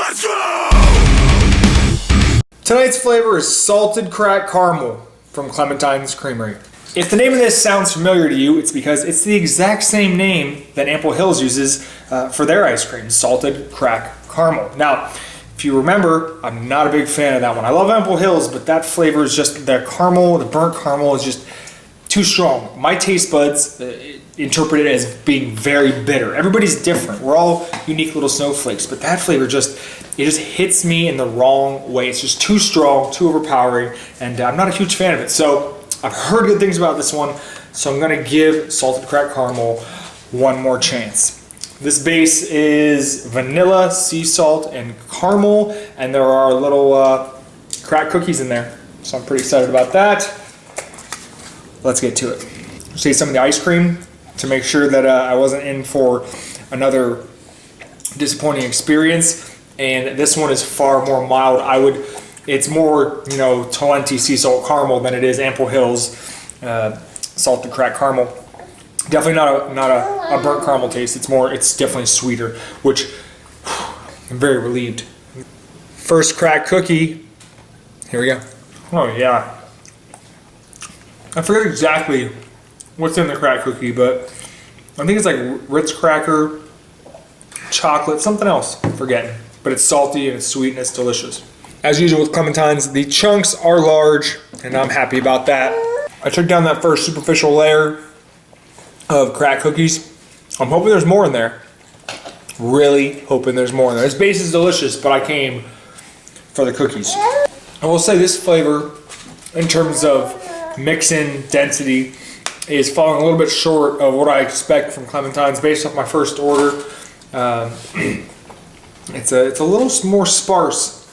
Let's go! Tonight's flavor is salted cracked caramel from Clementine's Creamery. If the name of this sounds familiar to you, it's because it's the exact same name that Ample Hills uses for their ice cream, salted cracked caramel. Now, if you remember, I'm not a big fan of that one. I love Ample Hills, but that flavor is just, the caramel, the burnt caramel is just too strong. My taste buds interpret it as being very bitter. Everybody's different. We're all unique little snowflakes, but that flavor just hits me in the wrong way. It's just too strong, too overpowering, and I'm not a huge fan of it. So I've heard good things about this one, so I'm gonna give salted cracked caramel one more chance. This base is vanilla, sea salt, and caramel, and there are little cracked cookies in there. So I'm pretty excited about that. Let's get to it. See some of the ice cream to make sure that I wasn't in for another disappointing experience. And this one is far more mild. It's more, Talenti sea salt caramel than it is Ample Hills salted cracked caramel. Definitely not a burnt caramel taste. It's definitely sweeter, which I'm very relieved. First cracked cookie. Here we go. Oh yeah. I forget exactly what's in the cracked cookie, but I think it's like Ritz cracker, chocolate, something else. I'm forgetting. But it's salty and it's sweet and it's delicious. As usual with Clementines, the chunks are large, and I'm happy about that. I took down that first superficial layer of cracked cookies. I'm hoping there's more in there. Really hoping there's more in there. This base is delicious, but I came for the cookies. I will say this flavor, in terms of mix-in density, is falling a little bit short of what I expect from Clementines based off my first order. It's a little more sparse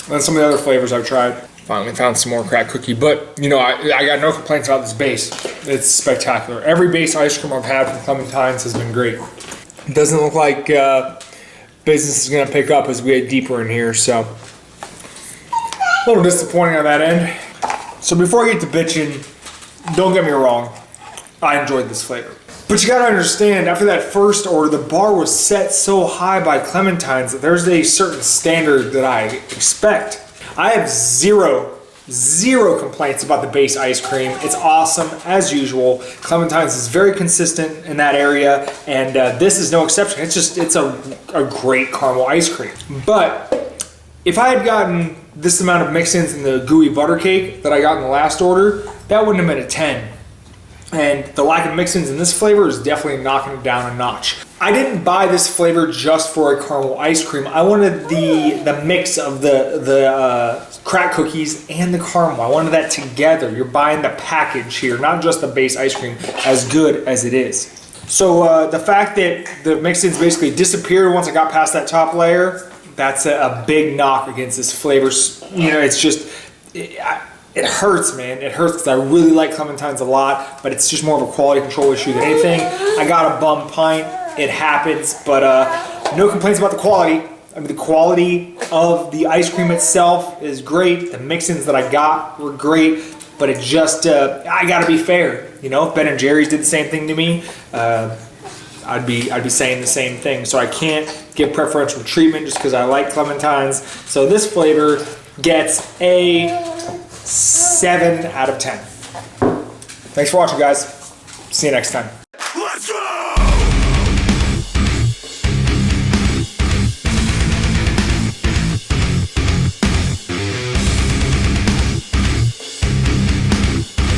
than some of the other flavors I've tried. Finally found some more cracked cookie, but I got no complaints about this base. It's spectacular. Every base ice cream I've had from Clementine's has been great. It doesn't look like business is gonna pick up as we get deeper in here, so a little disappointing on that end. So before I get to bitching, don't get me wrong, I enjoyed this flavor. But you gotta understand, after that first order, the bar was set so high by Clementine's that there's a certain standard that I expect. I have zero complaints about the base ice cream. It's awesome, as usual. Clementine's is very consistent in that area, and this is no exception. It's a great caramel ice cream. But if I had gotten this amount of mix-ins in the gooey butter cake that I got in the last order, that wouldn't have been a 10. And the lack of mix-ins in this flavor is definitely knocking it down a notch. I didn't buy this flavor just for a caramel ice cream. I wanted the mix of the cracked cookies and the caramel. I wanted that together. You're buying the package here, not just the base ice cream, as good as it is. So the fact that the mix-ins basically disappeared once I got past that top layer, that's a big knock against this flavor. It's just... It hurts, man. It hurts because I really like Clementines a lot, but it's just more of a quality control issue than anything. I got a bum pint. It happens, but no complaints about the quality. I mean, the quality of the ice cream itself is great. The mix-ins that I got were great, but it just, I gotta be fair. If Ben & Jerry's did the same thing to me, I'd be saying the same thing. So I can't give preferential treatment just because I like Clementines. So this flavor gets a 7 out of 10. Thanks for watching, guys. See you next time.